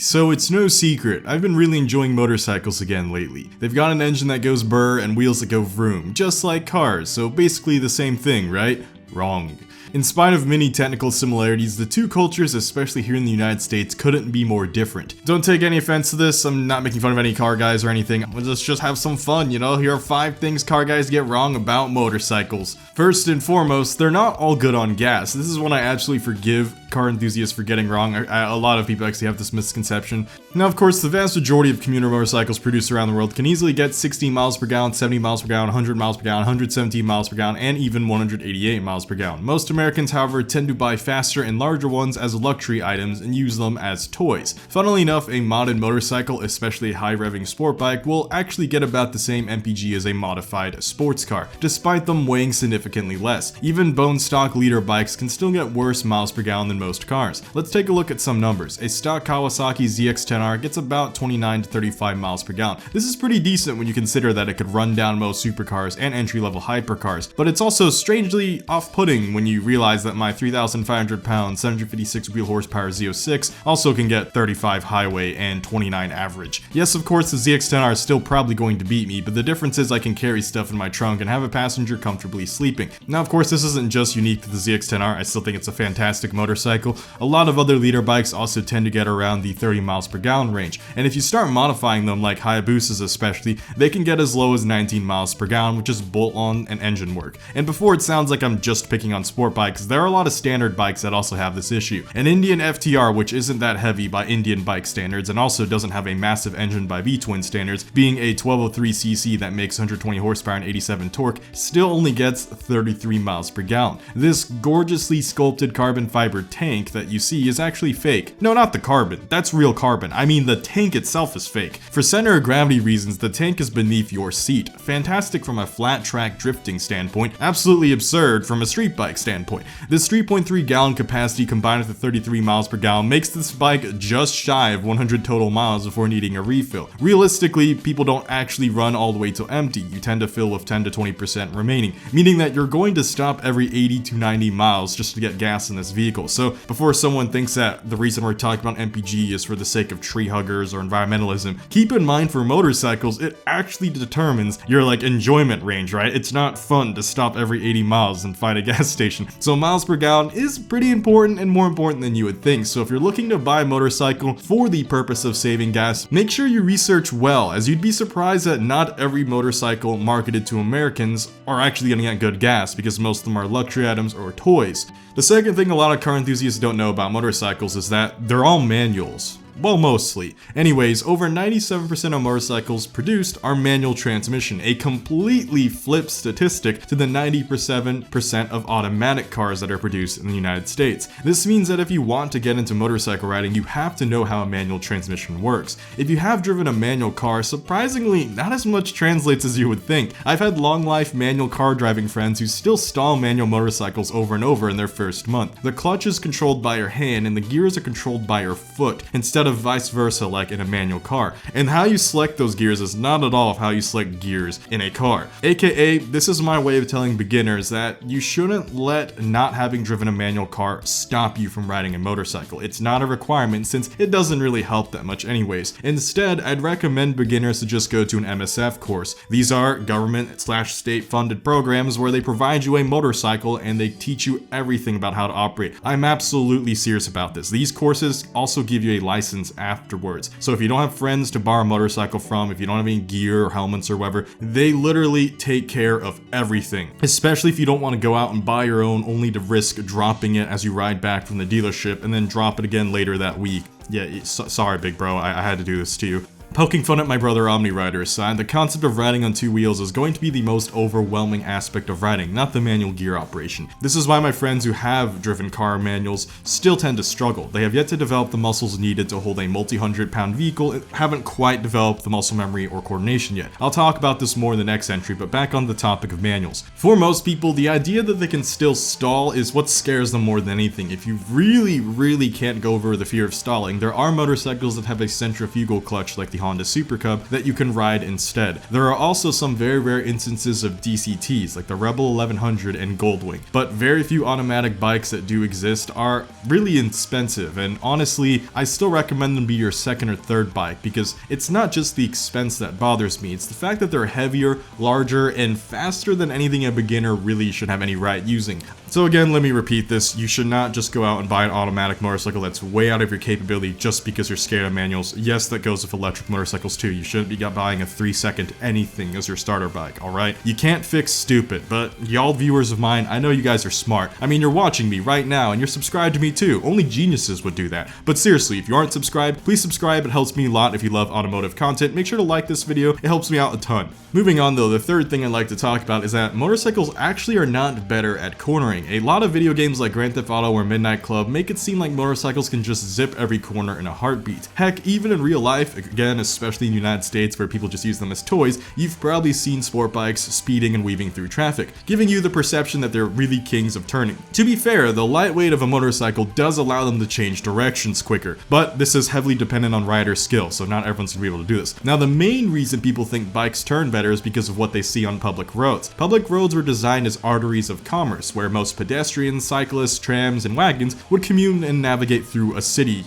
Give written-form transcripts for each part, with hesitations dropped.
So it's no secret, I've been really enjoying motorcycles again lately. They've got an engine that goes brr and wheels that go vroom, just like cars, so basically the same thing, right? Wrong. In spite of many technical similarities, the two cultures, especially here in the United States, couldn't be more different. Don't take any offense to this, I'm not making fun of any car guys or anything, let's just have some fun, you know? Here are 5 things car guys get wrong about motorcycles. First and foremost, they're not all good on gas. This is one I actually forgive car enthusiasts for getting wrong. A lot of people actually have this misconception. Now, of course, the vast majority of commuter motorcycles produced around the world can easily get 60 miles per gallon, 70 miles per gallon, 100 miles per gallon, 117 miles per gallon, and even 188 miles per gallon. Most Americans, however, tend to buy faster and larger ones as luxury items and use them as toys. Funnily enough, a modded motorcycle, especially a high-revving sport bike, will actually get about the same MPG as a modified sports car, despite them weighing significantly less. Even bone stock leader bikes can still get worse miles per gallon than most cars. Let's take a look at some numbers. A stock Kawasaki ZX-10R gets about 29 to 35 miles per gallon. This is pretty decent when you consider that it could run down most supercars and entry-level hypercars, but it's also strangely off-putting when you realize that my 3,500 pound, 756 wheel horsepower Z06 also can get 35 highway and 29 average. Yes, of course, the ZX-10R is still probably going to beat me, but the difference is I can carry stuff in my trunk and have a passenger comfortably sleeping. Now, of course, this isn't just unique to the ZX-10R, I still think it's a fantastic motorcycle. A lot of other leader bikes also tend to get around the 30 miles per gallon range, and if you start modifying them, like Hayabusas especially, they can get as low as 19 miles per gallon with just bolt-on and engine work. And before it sounds like I'm just picking on sport bikes, there are a lot of standard bikes that also have this issue. An Indian FTR, which isn't that heavy by Indian bike standards and also doesn't have a massive engine by V-twin standards, being a 1203cc that makes 120 horsepower and 87 torque, still only gets 33 miles per gallon. This gorgeously sculpted carbon fiber tank that you see is actually fake. No, not the carbon, that's real carbon. I mean the tank itself is fake. For center of gravity reasons, the tank is beneath your seat. Fantastic from a flat track drifting standpoint, absolutely absurd from a street bike standpoint. This 3.3 gallon capacity combined with the 33 miles per gallon makes this bike just shy of 100 total miles before needing a refill. Realistically, people don't actually run all the way till empty. You tend to fill with 10 to 20% remaining, meaning that you're going to stop every 80 to 90 miles just to get gas in this vehicle. So before someone thinks that the reason we're talking about MPG is for the sake of tree huggers or environmentalism, keep in mind for motorcycles, it actually determines your enjoyment range, right? It's not fun to stop every 80 miles and find a gas station. So miles per gallon is pretty important and more important than you would think. So if you're looking to buy a motorcycle for the purpose of saving gas, make sure you research well, as you'd be surprised that not every motorcycle marketed to Americans are actually gonna get good gas, because most of them are luxury items or toys. The second thing a lot of car enthusiasts don't know about motorcycles is that they're all manuals. Well, mostly. Anyways, over 97% of motorcycles produced are manual transmission, a completely flipped statistic to the 97% of automatic cars that are produced in the United States. This means that if you want to get into motorcycle riding, you have to know how a manual transmission works. If you have driven a manual car, surprisingly, not as much translates as you would think. I've had long life manual car driving friends who still stall manual motorcycles over and over in their first month. The clutch is controlled by your hand and the gears are controlled by your foot, instead of vice versa like in a manual car. And how you select those gears is not at all how you select gears in a car. AKA, this is my way of telling beginners that you shouldn't let not having driven a manual car stop you from riding a motorcycle. It's not a requirement since it doesn't really help that much anyways. Instead, I'd recommend beginners to just go to an MSF course. These are government/state funded programs where they provide you a motorcycle and they teach you everything about how to operate. I'm absolutely serious about this. These courses also give you a license afterwards. So if you don't have friends to borrow a motorcycle from, if you don't have any gear or helmets or whatever, they literally take care of everything. Especially if you don't want to go out and buy your own only to risk dropping it as you ride back from the dealership and then drop it again later that week. Yeah, sorry big bro, I had to do this to you. Poking fun at my brother Omni Rider aside, the concept of riding on 2 wheels is going to be the most overwhelming aspect of riding, not the manual gear operation. This is why my friends who have driven car manuals still tend to struggle. They have yet to develop the muscles needed to hold a multi-100-pound vehicle and haven't quite developed the muscle memory or coordination yet. I'll talk about this more in the next entry, but back on the topic of manuals. For most people, the idea that they can still stall is what scares them more than anything. If you really can't go over the fear of stalling, there are motorcycles that have a centrifugal clutch like the Honda Super Cub that you can ride instead. There are also some very rare instances of DCTs like the Rebel 1100 and Goldwing, but very few automatic bikes that do exist are really expensive, and honestly, I still recommend them be your second or third bike because it's not just the expense that bothers me, it's the fact that they're heavier, larger, and faster than anything a beginner really should have any right using. So again, let me repeat this, you should not just go out and buy an automatic motorcycle that's way out of your capability just because you're scared of manuals. Yes, that goes with electric motorcycles too. You shouldn't be buying a 3-second anything as your starter bike, alright? You can't fix stupid, but y'all viewers of mine, I know you guys are smart. I mean, you're watching me right now and you're subscribed to me too. Only geniuses would do that. But seriously, if you aren't subscribed, please subscribe. It helps me a lot if you love automotive content. Make sure to like this video. It helps me out a ton. Moving on though, the third thing I'd like to talk about is that motorcycles actually are not better at cornering. A lot of video games like Grand Theft Auto or Midnight Club make it seem like motorcycles can just zip every corner in a heartbeat. Heck, even in real life, again, especially in the United States where people just use them as toys, you've probably seen sport bikes speeding and weaving through traffic, giving you the perception that they're really kings of turning. To be fair, the lightweight of a motorcycle does allow them to change directions quicker, but this is heavily dependent on rider skill, so not everyone's gonna be able to do this. Now, the main reason people think bikes turn better is because of what they see on public roads. Public roads were designed as arteries of commerce, where most pedestrians, cyclists, trams, and wagons would commune and navigate through a city.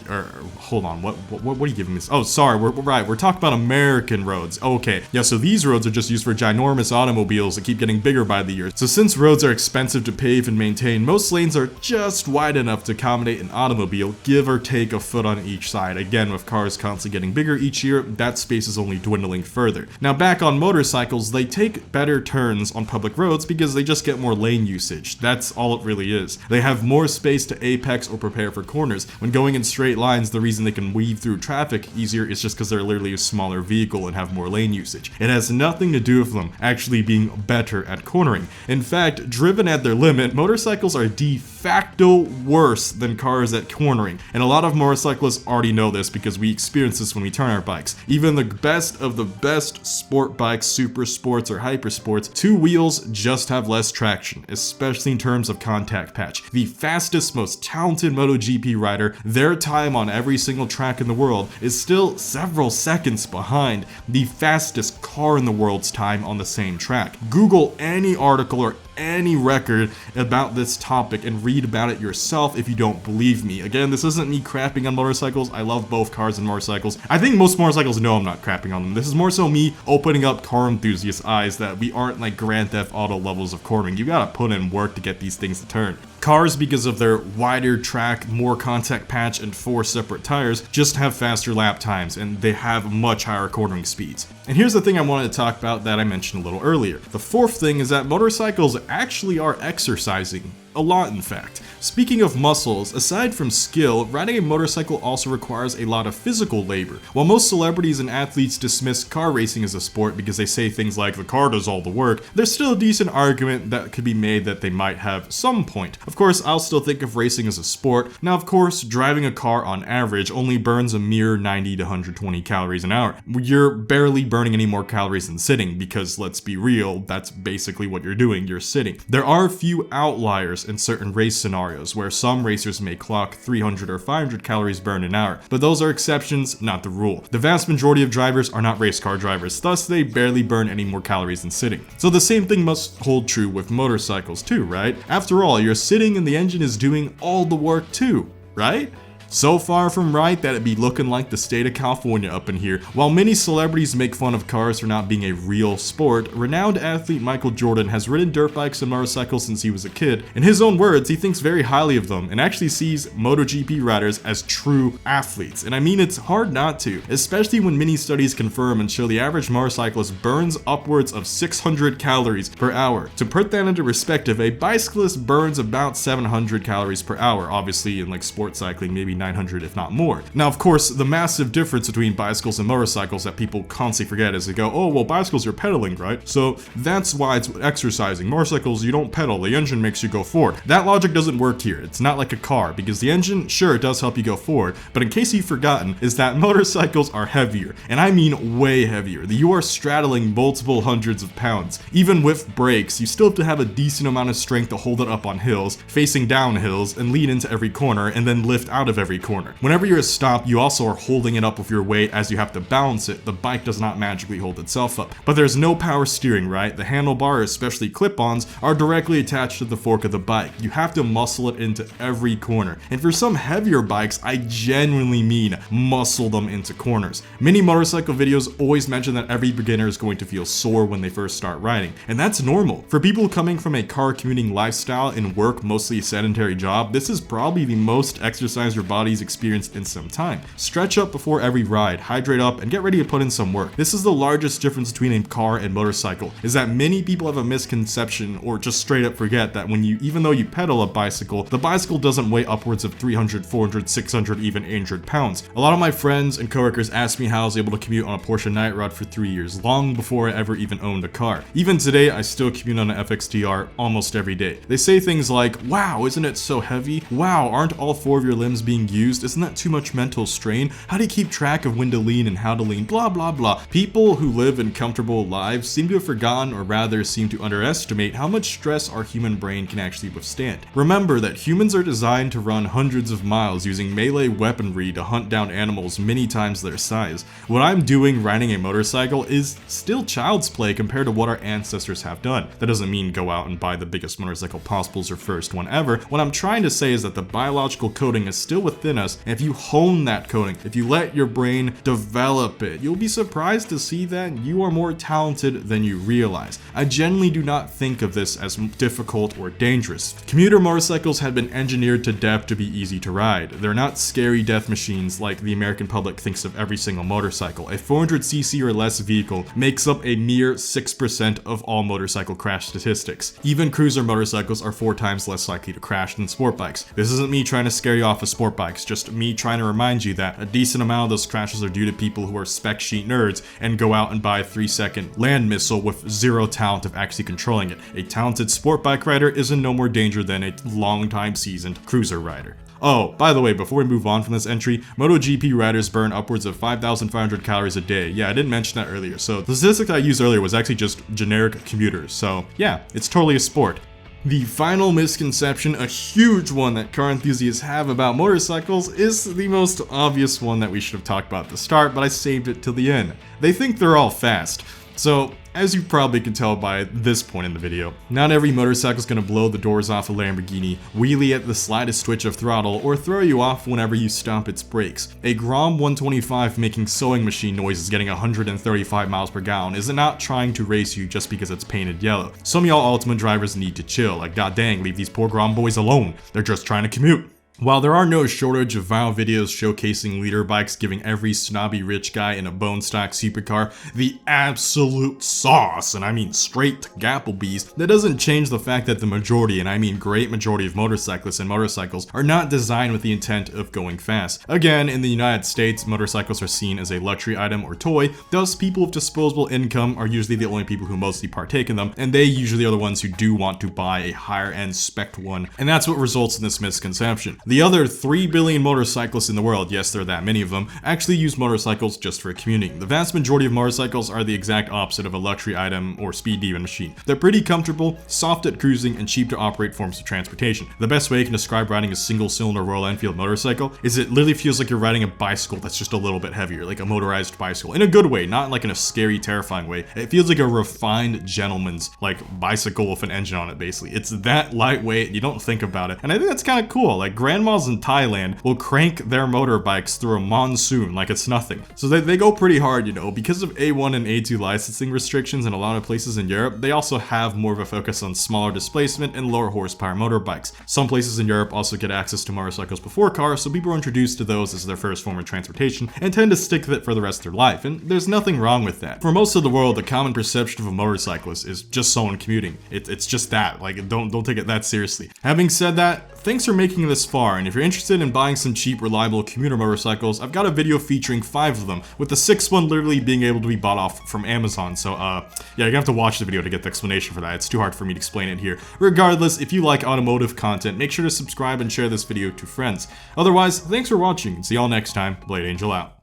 Hold on, what are you giving me? Oh, sorry, we're talking about American roads. Okay, yeah, so these roads are just used for ginormous automobiles that keep getting bigger by the year. So since roads are expensive to pave and maintain, most lanes are just wide enough to accommodate an automobile, give or take a foot on each side. Again, with cars constantly getting bigger each year, that space is only dwindling further. Now back on motorcycles, they take better turns on public roads because they just get more lane usage. That's all it really is. They have more space to apex or prepare for corners. When going in straight lines, the reason they can weave through traffic easier is just because they're literally a smaller vehicle and have more lane usage. It has nothing to do with them actually being better at cornering. In fact, driven at their limit, motorcycles are de facto worse than cars at cornering. And a lot of motorcyclists already know this because we experience this when we turn our bikes. Even the best of the best sport bikes, super sports or hyper sports, two wheels just have less traction, especially in terms of contact patch. The fastest, most talented MotoGP rider, their time on every single track in the world is still several seconds behind the fastest car in the world's time on the same track. Google any article or any record about this topic and read about it yourself if you don't believe me. Again, this isn't me crapping on motorcycles. I love both cars and motorcycles. I think most motorcycles know I'm not crapping on them. This is more so me opening up car enthusiasts' eyes that we aren't like Grand Theft Auto levels of cornering. You gotta put in work to get these things to turn. Cars, because of their wider track, more contact patch, and 4 separate tires, just have faster lap times, and they have much higher cornering speeds. And here's the thing I wanted to talk about that I mentioned a little earlier. The fourth thing is that motorcycles actually are exercising. A lot, in fact. Speaking of muscles, aside from skill, riding a motorcycle also requires a lot of physical labor. While most celebrities and athletes dismiss car racing as a sport because they say things like the car does all the work, there's still a decent argument that could be made that they might have some point. Of course, I'll still think of racing as a sport. Now, of course, driving a car on average only burns a mere 90 to 120 calories an hour. You're barely burning any more calories than sitting because, let's be real, that's basically what you're doing, you're sitting. There are a few outliers in certain race scenarios where some racers may clock 300 or 500 calories burned an hour, but those are exceptions, not the rule. The vast majority of drivers are not race car drivers, thus they barely burn any more calories than sitting. So the same thing must hold true with motorcycles too, right? After all, you're sitting and the engine is doing all the work too, right? So far from right that it'd be looking like the state of California up in here. While many celebrities make fun of cars for not being a real sport, renowned athlete Michael Jordan has ridden dirt bikes and motorcycles since he was a kid. In his own words, he thinks very highly of them and actually sees MotoGP riders as true athletes. And I mean, it's hard not to, especially when many studies confirm and show the average motorcyclist burns upwards of 600 calories per hour. To put that into perspective, a bicyclist burns about 700 calories per hour, obviously in like sports cycling, maybe 900 if not more. Now, of course, the massive difference between bicycles and motorcycles that people constantly forget is they go, oh, well, bicycles are pedaling, right? So that's why it's exercising. Motorcycles, you don't pedal, the engine makes you go forward. That logic doesn't work here. It's not like a car, because the engine, sure, it does help you go forward, but in case you've forgotten, is that motorcycles are heavier, and I mean way heavier. You are straddling multiple hundreds of pounds. Even with brakes, you still have to have a decent amount of strength to hold it up on hills, facing down hills, and lead into every corner, and then lift out of every every corner. Whenever you're stopped, you also are holding it up with your weight as you have to balance it. The bike does not magically hold itself up. But there's no power steering, right? The handlebar, especially clip-ons, are directly attached to the fork of the bike. You have to muscle it into every corner. And for some heavier bikes, I genuinely mean muscle them into corners. Many motorcycle videos always mention that every beginner is going to feel sore when they first start riding, and that's normal. For people coming from a car commuting lifestyle and work mostly a sedentary job, this is probably the most exercise your body's experienced in some time. Stretch up before every ride, hydrate up, and get ready to put in some work. This is the largest difference between a car and motorcycle, is that many people have a misconception or just straight up forget that even though you pedal a bicycle, the bicycle doesn't weigh upwards of 300, 400, 600, even 800 pounds. A lot of my friends and coworkers ask me how I was able to commute on a Porsche Night Rod for 3 years, long before I ever even owned a car. Even today, I still commute on an FXTR almost every day. They say things like, wow, isn't it so heavy? Wow, aren't all 4 of your limbs being used? Isn't that too much mental strain? How do you keep track of when to lean and how to lean? Blah, blah, blah. People who live in comfortable lives seem to have forgotten, or rather seem to underestimate, how much stress our human brain can actually withstand. Remember that humans are designed to run hundreds of miles using melee weaponry to hunt down animals many times their size. What I'm doing riding a motorcycle is still child's play compared to what our ancestors have done. That doesn't mean go out and buy the biggest motorcycle possible or first one ever. What I'm trying to say is that the biological coding is still within us, and if you hone that coding, if you let your brain develop it, you'll be surprised to see that you are more talented than you realize. I genuinely do not think of this as difficult or dangerous. Commuter motorcycles have been engineered to death to be easy to ride. They're not scary death machines like the American public thinks of every single motorcycle. A 400cc or less vehicle makes up a mere 6% of all motorcycle crash statistics. Even cruiser motorcycles are 4 times less likely to crash than sport bikes. This isn't me trying to scare you off of sport bikes, just me trying to remind you that a decent amount of those crashes are due to people who are spec sheet nerds and go out and buy a 3-second land missile with zero talent of actually controlling it. A talented sport bike rider is in no more danger than a long-time seasoned cruiser rider. Oh, by the way, before we move on from this entry, MotoGP riders burn upwards of 5,500 calories a day. Yeah, I didn't mention that earlier. So the statistic I used earlier was actually just generic commuters. So yeah, it's totally a sport. The final misconception, a huge one that car enthusiasts have about motorcycles, is the most obvious one that we should have talked about at the start, but I saved it till the end. They think they're all fast. So, as you probably can tell by this point in the video, not every motorcycle is going to blow the doors off a Lamborghini, wheelie at the slightest twitch of throttle, or throw you off whenever you stomp its brakes. A Grom 125 making sewing machine noises getting 135 miles per gallon is not trying to race you just because it's painted yellow. Some of y'all Ultimate drivers need to chill, like god dang, leave these poor Grom boys alone. They're just trying to commute. While there are no shortage of viral videos showcasing leader bikes giving every snobby rich guy in a bone stock supercar the absolute sauce, and I mean straight to Gapplebees, that doesn't change the fact that the majority, and I mean great majority of motorcyclists and motorcycles are not designed with the intent of going fast. Again, in the United States, motorcycles are seen as a luxury item or toy, thus people with disposable income are usually the only people who mostly partake in them, and they usually are the ones who do want to buy a higher end spec one, and that's what results in this misconception. The other 3 billion motorcyclists in the world, yes, there are that many of them, actually use motorcycles just for commuting. The vast majority of motorcycles are the exact opposite of a luxury item or speed demon machine. They're pretty comfortable, soft at cruising, and cheap to operate forms of transportation. The best way you can describe riding a single-cylinder Royal Enfield motorcycle is it literally feels like you're riding a bicycle that's just a little bit heavier, like a motorized bicycle. In a good way, not like in a scary, terrifying way. It feels like a refined gentleman's, like, bicycle with an engine on it, basically. It's that lightweight, you don't think about it. And I think that's kind of cool. Like, grandmas in Thailand will crank their motorbikes through a monsoon like it's nothing. So they go pretty hard, you know. Because of A1 and A2 licensing restrictions in a lot of places in Europe, they also have more of a focus on smaller displacement and lower horsepower motorbikes. Some places in Europe also get access to motorcycles before cars, so people are introduced to those as their first form of transportation and tend to stick with it for the rest of their life, and there's nothing wrong with that. For most of the world, the common perception of a motorcyclist is just someone commuting. It's just that, like, don't take it that seriously. Having said that, thanks for making it this far, and if you're interested in buying some cheap, reliable commuter motorcycles, I've got a video featuring 5 of them, with the 6th one literally being able to be bought off from Amazon, so yeah, you're gonna have to watch the video to get the explanation for that. It's too hard for me to explain it here. Regardless, if you like automotive content, make sure to subscribe and share this video to friends. Otherwise, thanks for watching, and see y'all next time. Blade Angel out.